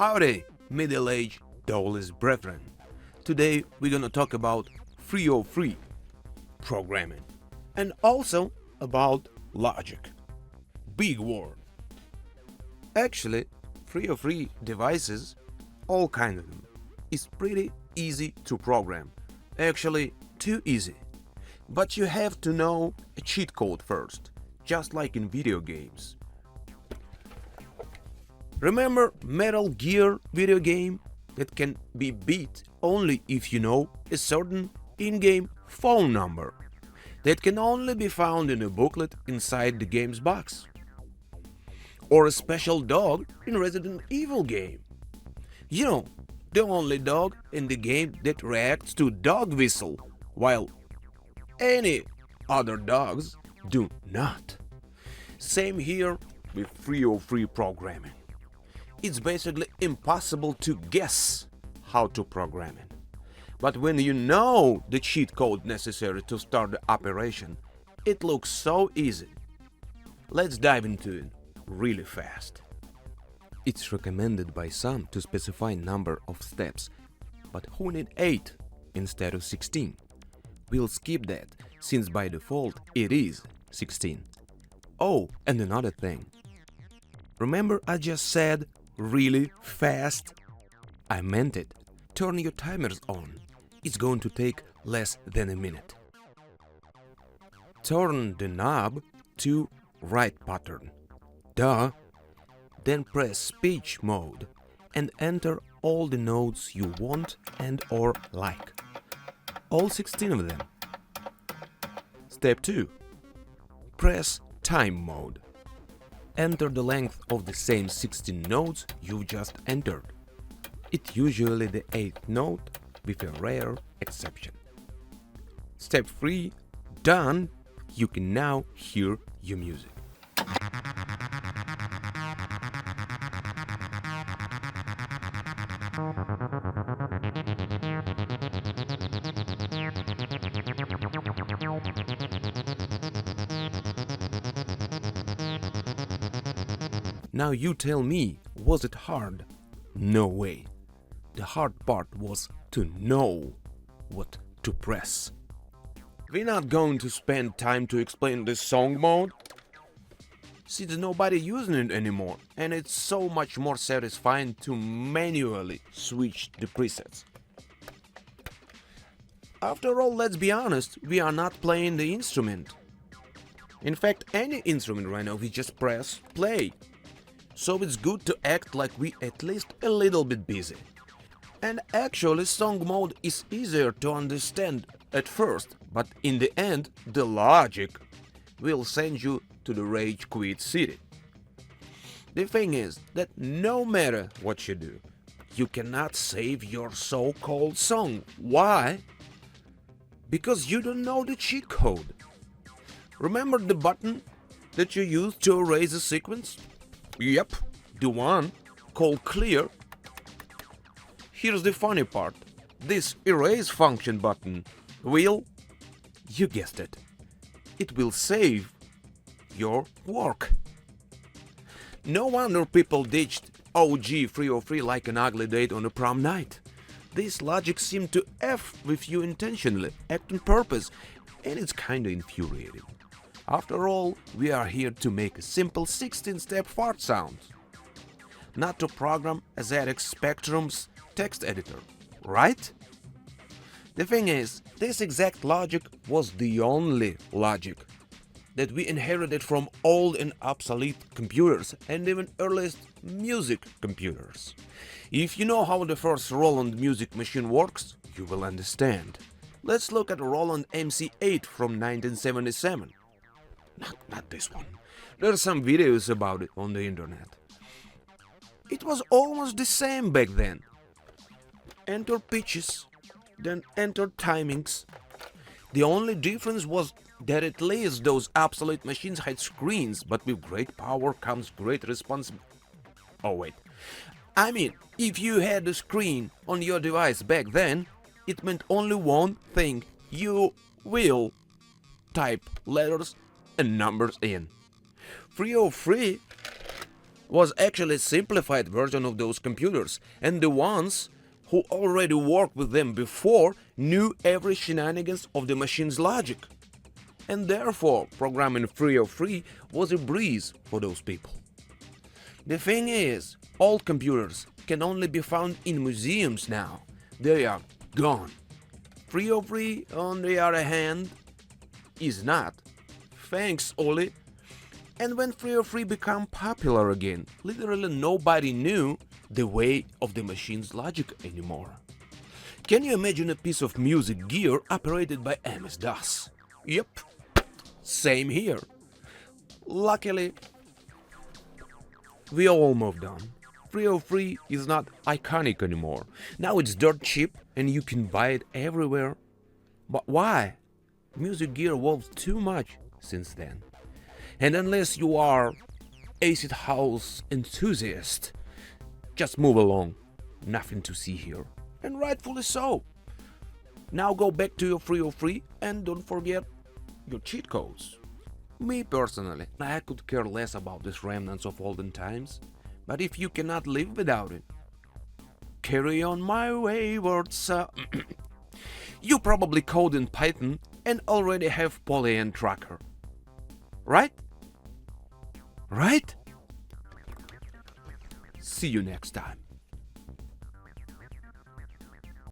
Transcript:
Howdy, middle-aged Dawless brethren. Today we're gonna talk about 303 programming and also about logic. Big word. Actually, 303 devices, all kind of them, is pretty easy to program. Actually, too easy. But you have to know a cheat code first, just like in video games. Remember Metal Gear video game that can be beat only if you know a certain in-game phone number that can only be found in a booklet inside the game's box? Or a special dog in Resident Evil game. You know, the only dog in the game that reacts to dog whistle, while any other dogs do not. Same here with 303 programming. It's basically impossible to guess how to program it. But when you know the cheat code necessary to start the operation, it looks so easy. Let's dive into it really fast. It's recommended by some to specify number of steps, but who need 8 instead of 16? We'll skip that, since by default it is 16. Oh, and another thing. Remember I just said really fast? I meant it. Turn your timers on. It's going to take less than a minute. Turn the knob to right pattern. Duh. Then press speech mode and enter all the notes you want and or like. All 16 of them. Step 2. Press time mode. Enter the length of the same 16 notes you just entered. It's usually the 8th note with a rare exception. Step 3. Done. You can now hear your music. Now you tell me, was it hard? No way. The hard part was to know what to press. We're not going to spend time to explain this song mode, since nobody using it anymore, and it's so much more satisfying to manually switch the presets. After all, let's be honest, we are not playing the instrument. In fact, any instrument right now, we just press play. So it's good to act like we at least a little bit busy. And actually song mode is easier to understand at first, but in the end the logic will send you to the rage quit city. The thing is that no matter what you do, you cannot save your so-called song. Why? Because you don't know the cheat code. Remember the button that you used to erase a sequence? Yep, the one called clear. Here's the funny part. This erase function button will, you guessed it, it will save your work. No wonder people ditched OG 303 like an ugly date on a prom night. This logic seemed to F with you intentionally, act on purpose, and it's kinda infuriating. After all, we are here to make a simple 16-step fart sound, not to program ZX Spectrum's text editor, right? The thing is, this exact logic was the only logic that we inherited from old and obsolete computers and even earliest music computers. If you know how the first Roland music machine works, you will understand. Let's look at Roland MC8 from 1977. Not this one. There are some videos about it on the internet. It was almost the same back then. Enter pitches, then enter timings. The only difference was that at least those obsolete machines had screens, but with great power comes great responsibility. Oh wait. I mean, if you had a screen on your device back then, it meant only one thing. You will type letters and numbers in. 303 was actually a simplified version of those computers, and the ones who already worked with them before knew every shenanigans of the machine's logic. And therefore, programming free was a breeze for those people. The thing is, old computers can only be found in museums now. They are gone. Free, on the other hand, is not. Thanks, Oli. And when free became popular again, literally nobody knew the way of the machine's logic anymore. Can you imagine a piece of music gear operated by MS-DOS? Yep, same here. Luckily, we all moved on. Free is not iconic anymore. Now it's dirt cheap and you can buy it everywhere. But why? Music gear evolved too much since then. And unless you are acid house enthusiast, just move along. Nothing to see here. And rightfully so. Now go back to your free and don't forget your cheat codes. Me personally, I could care less about these remnants of olden times, but if you cannot live without it, carry on my wayward son. You probably code in Python and already have Polyend tracker. Right? Right? See you next time.